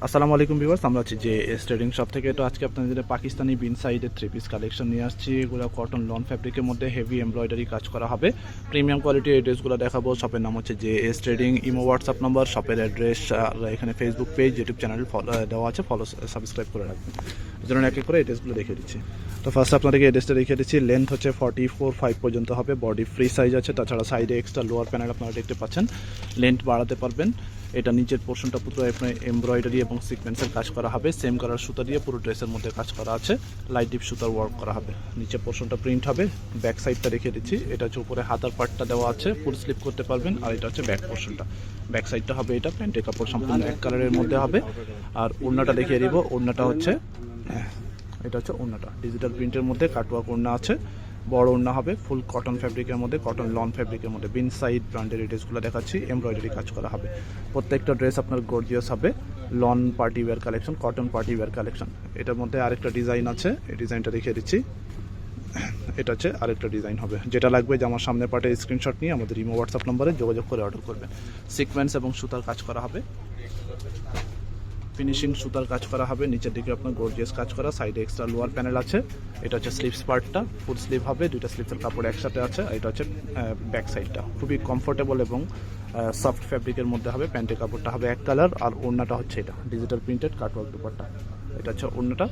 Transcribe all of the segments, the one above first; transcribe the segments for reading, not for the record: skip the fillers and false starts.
আসসালামু আলাইকুম ভিউয়ার্স, আমরা আছি যে এস ট্রেডিং শপ থেকে। তো আজকে আপনাদের পাকিস্তানি বিন সাইডের থ্রি পিস কালেকশন নিয়ে আসছি। এগুলো কটন লন ফ্যাব্রিকের মধ্যে হেভি এমব্রয়ডারি কাজ করা হবে, প্রিমিয়াম কোয়ালিটির। এই ড্রেসগুলো দেখাবো। শপের নাম হচ্ছে যে S trading, imo WhatsApp number, শপের অ্যাড্রেস, আর এখানে ফেসবুক পেজ, ইউটিউব চ্যানেল দেওয়া আছে, সাবস্ক্রাইব করে রাখবেন। এই জন্য এক এক করে এই ড্রেসগুলো দেখিয়ে দিচ্ছি। তো ফার্স্ট আপনাদেরকে এই ড্রেসটা দেখিয়ে দিচ্ছি। লেন্থ হচ্ছে 44-5 পর্যন্ত হবে, বডি ফ্রি সাইজ আছে। তাছাড়া সাইডে এক্সট্রা লোয়ার প্যানেল আপনারা দেখতে পাচ্ছেন, লেন্থ বাড়াতে পারবেন। এটা নিচের পোর্শনটা পুরো এমব্রয়ডারি এবং সিকোয়েন্সের কাজ করা হবে, সেম কালার সুতা দিয়ে পুরো ড্রেসের মধ্যে কাজ করা আছে, লাইট ডিপ সুতার ওয়ার্ক করা হবে। নিচে পোর্শনটা প্রিন্ট হবে। ব্যাক সাইডটা রেখে দিচ্ছি। এটা হচ্ছে উপরে হাতার পার্টটা দেওয়া আছে, ফুল স্লিপ করতে পারবেন। আর এটা হচ্ছে ব্যাক পোর্শনটা, ব্যাক সাইডটা হবে এটা। প্যান্টের কাপড় সম্পূর্ণ এক কালারের মধ্যে হবে। আর ওড়নাটা দেখিয়ে দিব। ওড়নাটা হচ্ছে এটা হচ্ছে ওড়নাটা ডিজিটাল প্রিন্টের মধ্যে কাটওয়ার্ক ওড়না আছে, বড় ওড়না হবে, ফুল কটন ফ্যাব্রিকের মধ্যে, কটন লন ফ্যাব্রিকের মধ্যে। বিন সাইড ব্র্যান্ডের এই ড্রেসগুলো দেখাচ্ছি, এমব্রয়ডারি কাজ করা হবে। প্রত্যেকটা ড্রেস আপনার গর্জিয়াস হবে। Lawn party wear collection, cotton party wear collection. এটার মধ্যে আরেকটা ডিজাইন আছে, এই ডিজাইনটা দেখিয়ে দিচ্ছি। এটা হচ্ছে আরেকটা ডিজাইন হবে। যেটা লাগবে যে আমার সামনে পার্টে স্ক্রিনশট নিয়ে আমাদের ইমো হোয়াটসঅ্যাপ নম্বরে যোগাযোগ করে অর্ডার করবেন। সিকোয়েন্স এবং সুতার কাজ করা হবে, ফিনিশিং সুতার কাজ করা হবে। নিচের দিকে আপনার গর্জিয়াস কাজ করা, সাইডে এক্সট্রা লোয়ার প্যানেল আছে। এটা হচ্ছে স্লিভস পার্টটা, ফুল স্লিভ হবে, দুইটা স্লিভসের কাপড় একসাথে আছে। এটা হচ্ছে ব্যাক সাইডটা, খুবই কমফোর্টেবল এবং সফট ফ্যাব্রিকের মধ্যে হবে। প্যান্টের কাপড়টা হবে এক কালার। আর ওড়নাটা হচ্ছে এটা ডিজিটাল প্রিন্টেড কাটওয়ার্ক দুপাট্টা। এটা হচ্ছে ওড়নাটা,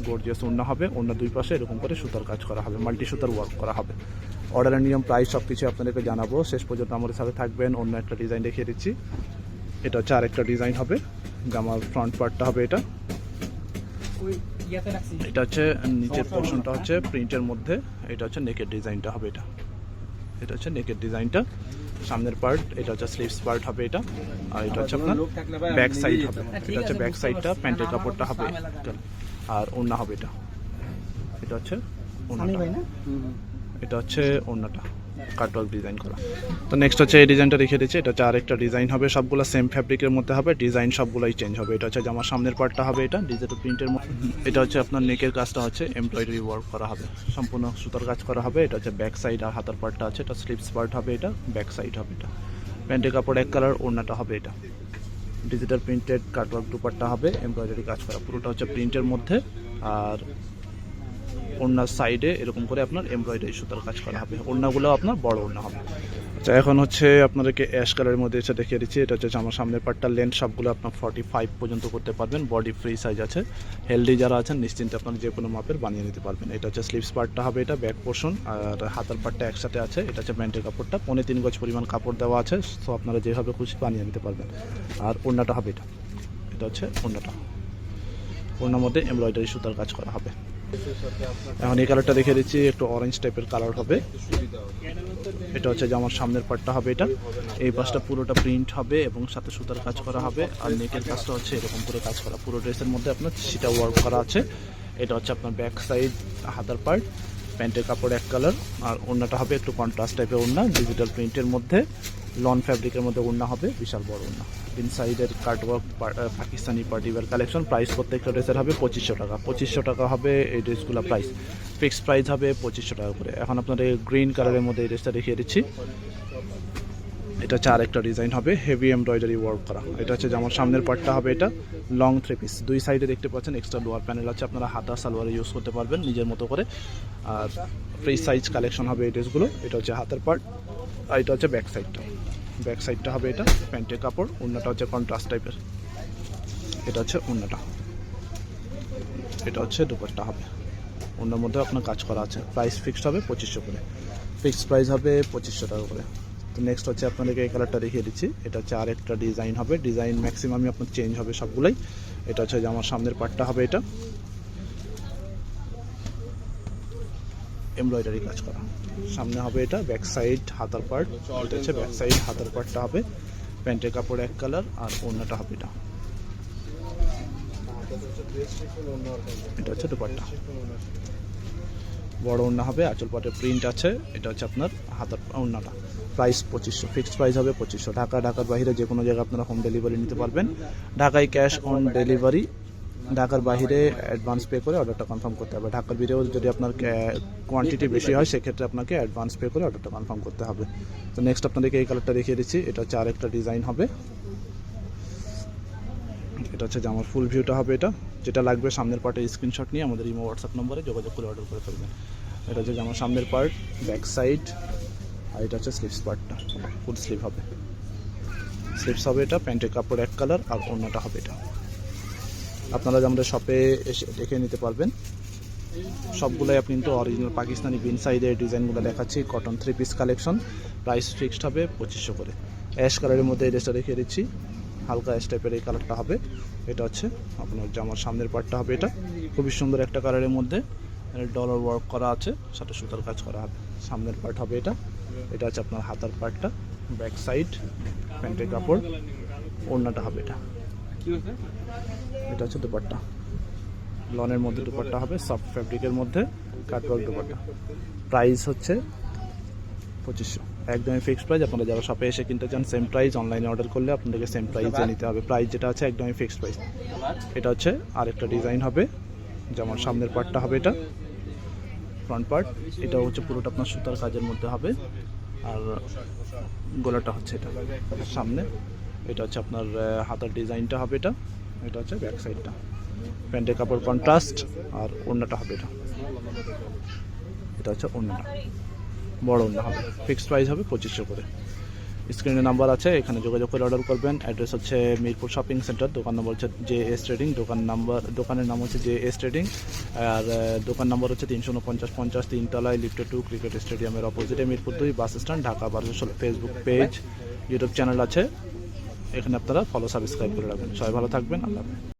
গর্জিয়াস ওড়না হবে। ওড়না দুই পাশে এরকম করে সুতার কাজ করা হবে, মাল্টি সুতার ওয়ার্ক করা হবে। অর্ডারের নিয়ম, প্রাইস সব কিছু আপনাদেরকে জানাবো। শেষ পর্যন্ত আমাদের সাথে থাকবেন। অন্য একটা ডিজাইন দেখিয়ে দিচ্ছি। এটা হচ্ছে আরেকটা ডিজাইন হবে। জামার ফ্রন্ট পার্টটা হবে এটা। এটা হচ্ছে নিচের পোর্শনটা হচ্ছে প্রিন্টের মধ্যে। এটা হচ্ছে নেকের ডিজাইনটা হবে এটা। এটা হচ্ছে নেকের ডিজাইনটা, সামনের পার্ট। এটা হচ্ছে স্লিভস পার্ট হবে এটা। আর এটা হচ্ছে আপনার ব্যাক সাইড হবে। এটা হচ্ছে ব্যাক সাইডটা, প্যান্টের কাপড়টা হবে আর ওড়না হবে এটা। এটা হচ্ছে ওড়নাটা, এটা হচ্ছে ওড়নাটা কাটওয়ার্ক ডিজাইন করা। তো নেক্সট হচ্ছে এই ডিজাইনটা রেখে দিচ্ছি। এটা হচ্ছে আরেকটা ডিজাইন হবে, সবগুলো সেম ফ্যাব্রিকের মধ্যে হবে, ডিজাইন সবগুলোই চেঞ্জ হবে। এটা হচ্ছে জামার সামনের পার্টটা হবে এটা, ডিজিটাল প্রিন্টের মধ্যে। এটা হচ্ছে আপনার নেকের কাজটা হচ্ছে এমব্রয়ডারি ওয়ার্ক করা হবে, সম্পূর্ণ সুতার কাজ করা হবে। এটা হচ্ছে ব্যাক সাইড আর হাতার পার্টটা আছে, এটা স্লিভস পার্ট হবে এটা, ব্যাক সাইড হবে এটা। প্যান্টের কাপড় এক কালার, ওড়নাটা হবে এটা। ডিজিটাল প্রিন্টেড কাটওয়ার্ক দুপাট্টা হবে, এমব্রয়ডারি কাজ করা, পুরোটা হচ্ছে প্রিন্টের মধ্যে। আর ওড়নার সাইডে এরকম করে আপনার এমব্রয়ডারি সুতার কাজ করা হবে। ওড়নাগুলো আপনার বড় ওড়না হবে। আচ্ছা, এখন হচ্ছে আপনাদেরকে অ্যাশ কালারের মধ্যে এসে দেখিয়ে দিচ্ছি। এটা হচ্ছে আমার সামনের পার্টটার লেন্থ সবগুলো আপনার 45 পর্যন্ত করতে পারবেন, বডি ফ্রি সাইজ আছে। হেলদি যারা আছেন নিশ্চিন্তে আপনারা যে কোনো মাপের বানিয়ে নিতে পারবেন। এটা হচ্ছে স্লিভস পার্টটা হবে এটা, ব্যাক পোর্শন। আর হাতার পার্টটা একসাথে আছে। এটা হচ্ছে প্যান্টের কাপড়টা, 3.5 গজ পরিমাণ কাপড় দেওয়া আছে, তো আপনারা যেভাবে খুশি বানিয়ে নিতে পারবেন। আর ওড়নাটা হবে এটা। এটা হচ্ছে ওড়নাটা, ওড়নার মধ্যে এমব্রয়ডারি সুতার কাজ করা হবে। এখন এই কালারটা দেখে দিচ্ছি, একটু অরেঞ্জ টাইপের কালার হবে। এটা হচ্ছে যে আমার সামনের পার্টটা হবে এটা। এই পাশটা পুরোটা প্রিন্ট হবে এবং সাথে সুতার কাজ করা হবে। আর নেকের কাজটা হচ্ছে এরকম করে কাজ করা, পুরো ড্রেসের মধ্যে আপনার সেটা ওয়ার্ক করা আছে। এটা হচ্ছে আপনার ব্যাক সাইড, হাতার পার্ট, প্যান্টের কাপড় এক কালার। আর ওড়নাটা হবে একটু কন্ট্রাস্ট টাইপের ওড়না, ডিজিটাল প্রিন্টের মধ্যে, লন ফ্যাব্রিকের মধ্যে ওড়না হবে, বিশাল বড় ওড়না। ইনসাইডের cutwork Pakistani party wear collection. Price প্রত্যেকটা ড্রেসের হবে 2500 টাকা। 2500 টাকা হবে এই ড্রেসগুলো প্রাইস, ফিক্সড প্রাইস হবে 2500 টাকা করে। এখন আপনাদের গ্রিন কালারের মধ্যে এই ড্রেসটা দেখিয়ে দিচ্ছি। এটা হচ্ছে আরেকটা ডিজাইন হবে, হেভি এমব্রয়ডারি ওয়ার্ক করা। এটা হচ্ছে যেমন সামনের পার্টটা হবে এটা, লং থ্রি পিস, দুই সাইডে দেখতে পাচ্ছেন এক্সট্রা লোয়ার প্যানেল আছে, আপনারা হাতা সালোয়ারে ইউজ করতে পারবেন নিজের মতো করে। আর ফ্রি সাইজ কালেকশন হবে এই ড্রেসগুলো। এটা হচ্ছে হাতের পার্ট, আর এটা হচ্ছে ব্যাক সাইডটা। ব্যাক সাইডটা হবে এটা, প্যান্টের কাপড়। ওড়নাটা হচ্ছে কন্ট্রাস্ট টাইপের। এটা হচ্ছে ওড়নাটা। এটা হচ্ছে দুপাট্টা হবে, ওড়নার মধ্যে আপনার কাজ করা আছে। প্রাইস ফিক্সড হবে 2500 করে, ফিক্সড প্রাইস হবে 2500 টাকা করে। তো নেক্সট হচ্ছে আপনাদেরকে এই কালারটা দেখিয়ে দিচ্ছি। এটা হচ্ছে আরেকটা ডিজাইন হবে, ডিজাইন ম্যাক্সিমামই আপনার চেঞ্জ হবে সবগুলাই। এটা হচ্ছে যে আমার সামনের পার্টটা হবে এটা, এমব্রয়ডারি কাজ করা। সামনে হবে এটা, ব্যাক সাইড হাতার পার্ট। এটা হচ্ছে ব্যাক সাইড হাতার পার্টটা হবে, প্যান্টের কাপড় এক কালার। আর ওড়নাটা হবে এটা। এটা হচ্ছে দুপাট্টা, বড় ওড়না হবে, আঁচল পাটে প্রিন্ট আছে। এটা হচ্ছে আপনার হাতার ওড়নাটা। প্রাইস 2500, ফিক্সড প্রাইস হবে 2500। ঢাকার বাইরে যে কোনো জায়গায় আপনারা হোম ডেলিভারি নিতে পারবেন। ঢাকায় ক্যাশ অন ডেলিভারি, ঢাকার বাইরে অ্যাডভান্স পে করে অর্ডারটা কনফার্ম করতে হবে। ঢাকার বাইরেও যদি আপনার কোয়ান্টিটি বেশি হয় সেক্ষেত্রে আপনাকে অ্যাডভান্স পে করে অর্ডারটা কনফার্ম করতে হবে। তো নেক্সট আপনাদেরকে এই কালারটা দেখিয়ে দিচ্ছি। এটা হচ্ছে আরেকটা ডিজাইন হবে। এটা হচ্ছে জামার ফুল ভিউটা হবে এটা। যেটা লাগবে সামনের পার্টে স্ক্রিনশট নিয়ে আমাদের ইমো হোয়াটসঅ্যাপ নম্বরে যোগাযোগ করে অর্ডার করে ফেলবেন। এটা হচ্ছে জামার সামনের পার্ট, ব্যাক সাইড, আর এটা হচ্ছে স্লিভস পার্টটা, ফুল স্লিভ হবে। স্লিভস হবে এটা, প্যান্টের কাপড় এক কালার, আর ওড়নাটা হবে এটা। আপনারা আমাদের শপে এসে দেখে নিতে পারবেন। সবগুলোই আপনি কিন্তু অরিজিনাল পাকিস্তানি বিন সাইডের ডিজাইনগুলো দেখাচ্ছি, cotton 3 piece collection. Price fixed হবে 2500 করে। অ্যাশ কালারের মধ্যে এই ড্রেসটা রেখে দিচ্ছি, হালকা অ্যাশ টাইপের এই কালারটা হবে। এটা হচ্ছে আপনার জামার সামনের পার্টটা হবে এটা, খুবই সুন্দর একটা কালারের মধ্যে ডলার ওয়ার্ক করা আছে, সাথে সুতার কাজ করা হবে। সামনের পার্ট হবে এটা। এটা হচ্ছে আপনার হাতার পার্টটা, ব্যাক সাইড, প্যান্টের কাপড়, ওড়নাটা হবে এটা। এটা হচ্ছে দুপাট্টা, লনের মধ্যে দুপাট্টা হবে, সফট ফ্যাব্রিকের মধ্যে কাটওয়ার্ক দুপাট্টা। প্রাইস হচ্ছে 2500, একদমই ফিক্সড প্রাইস। আপনারা যারা শপে এসে কিনতে চান সেম প্রাইস, অনলাইনে অর্ডার করলে আপনাদেরকে সেম প্রাইসে নিতে হবে। প্রাইস যেটা আছে একদমই ফিক্সড প্রাইস। এটা হচ্ছে আরেকটা ডিজাইন হবে, যেমন সামনের পার্টটা হবে এটা, ফ্রন্ট পার্ট। এটা হচ্ছে পুরোটা আপনার সুতার কাজের মধ্যে হবে, আর গলাটা হচ্ছে এটা সামনে। এটা হচ্ছে আপনার হাতার ডিজাইনটা হবে এটা। এটা হচ্ছে ব্যাক সাইডটা, প্যান্টের কাপড় কন্ট্রাস্ট, আর ওড়নাটা হবে এটা। এটা হচ্ছে ওড়নাটা, বড় ওড়না হবে। ফিক্সড প্রাইস হবে 2500 করে। স্ক্রিনে নাম্বার আছে, এখানে যোগাযোগ করে অর্ডার করবেন। অ্যাড্রেস হচ্ছে মিরপুর শপিং সেন্টার, দোকান নম্বর হচ্ছে JS ট্রেডিং, দোকানের নাম হচ্ছে JS ট্রেডিং, আর দোকান নম্বর হচ্ছে 349-50 তিনতলায়, লিফট 2, ক্রিকেট স্টেডিয়ামের অপোজিটে, Mirpur 2 bus stand, Dhaka 1216। Facebook page, YouTube channel আছে, এখানে আপনারা ফলো সাবস্ক্রাইব করে রাখবেন। সবাই ভালো থাকবেন, আল্লাহ হাফেজ।